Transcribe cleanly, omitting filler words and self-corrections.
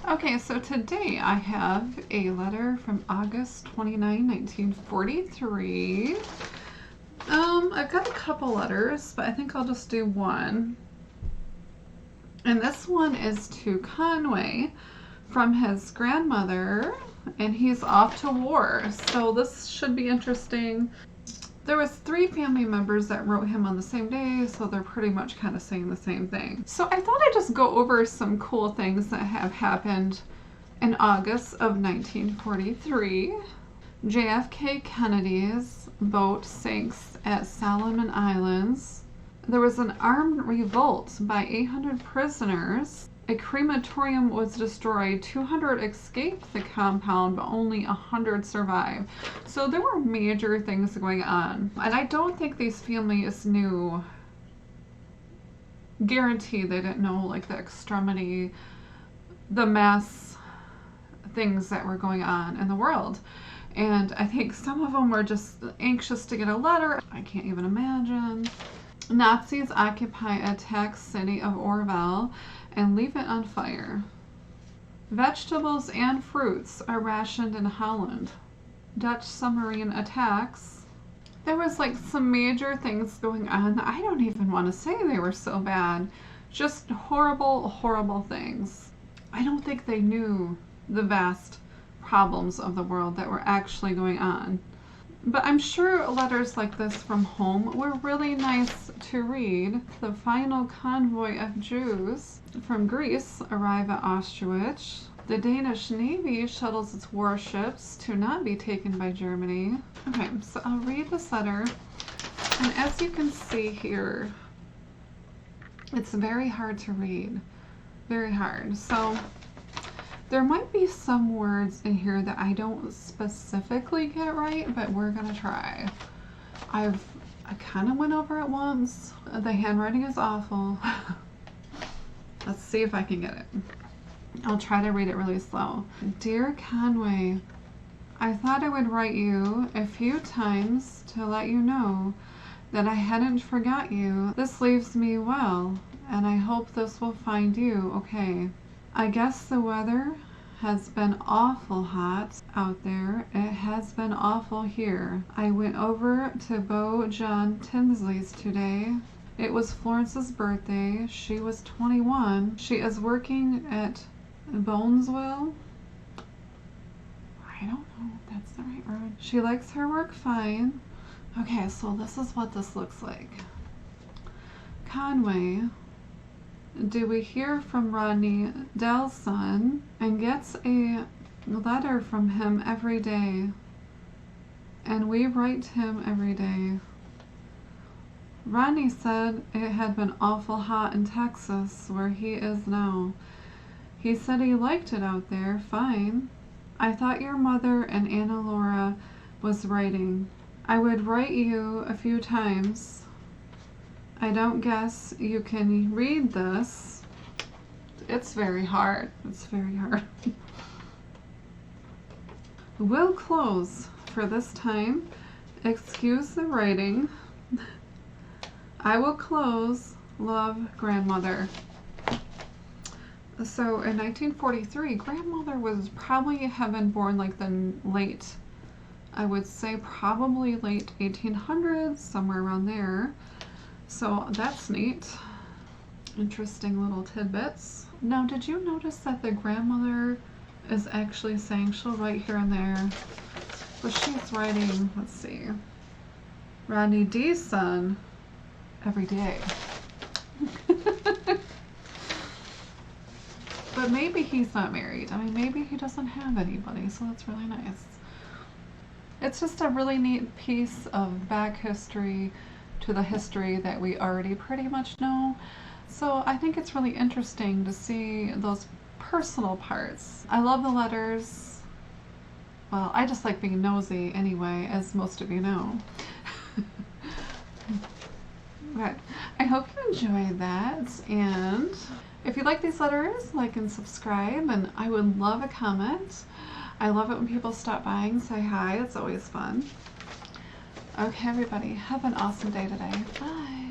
Okay, so today I have a letter from August 29, 1943. I've got a couple letters, but I think I'll just do one. And this one is to Conway from his grandmother, and he's off to war. So this should be interesting. There was 3 family members that wrote him on the same day, so they're pretty much kind of saying the same thing. So I thought I'd just go over some cool things that have happened in August of 1943. JFK Kennedy's boat sinks at Solomon Islands. There was an armed revolt by 800 prisoners. A crematorium was destroyed. 200 escaped the compound, but only 100 survived. So there were major things going on. And I don't think these families knew, guarantee they didn't know like the extremity, the mass things that were going on in the world. And I think some of them were just anxious to get a letter. I can't even imagine. Nazis occupy a tax city of Orval and leave it on fire. Vegetables and fruits are rationed in Holland. Dutch submarine attacks. There was like some major things going on that I don't even want to say they were so bad. Just horrible, horrible things. I don't think they knew the vast problems of the world that were actually going on. But I'm sure letters like this from home were really nice to read. The final convoy of Jews from Greece arrive at Auschwitz. The Danish Navy shuttles its warships to not be taken by Germany. Okay, so I'll read this letter. And as you can see here, it's very hard to read. Very hard. So there might be some words in here that I don't specifically get right, but we're gonna try. I kind of went over it once. The handwriting is awful. Let's see if I can get it. I'll try to read it really slow. Dear Conway, I thought I would write you a few times to let you know that I hadn't forgot you. This leaves me well, and I hope this will find you okay. I guess the weather has been awful hot out there. It has been awful here. I went over to Beau John Tinsley's today. It was Florence's birthday. She was 21. She is working at Bonesville. I don't know if that's the right word. She likes her work fine. Okay, so this is what this looks like. Conway, do we hear from Rodney Dell's son and gets a letter from him every day, and we write him every day. Rodney said it had been awful hot in Texas where he is now. He said he liked it out there fine. I thought your mother and Anna Laura was writing. I would write you a few times. I don't guess you can read this. It's very hard. It's very hard. We'll close for this time. Excuse the writing. I will close. Love, Grandmother. So in 1943, Grandmother was probably have been born like the late, I would say probably late 1800s, somewhere around there. So that's neat. Interesting little tidbits. Now, did you notice that the grandmother is actually saying she'll write here and there? But she's writing, let's see, Rodney D's son every day. But maybe he's not married. I mean, maybe he doesn't have anybody, so that's really nice. It's just a really neat piece of back history to the history that we already pretty much know. So I think it's really interesting to see those personal parts. I love the letters. Well, I just like being nosy anyway, as most of you know. But I hope you enjoyed that, and if you like these letters, like and subscribe, and I would love a comment. I love it when people stop by and say hi. It's always fun. Okay, everybody, have an awesome day today. Bye.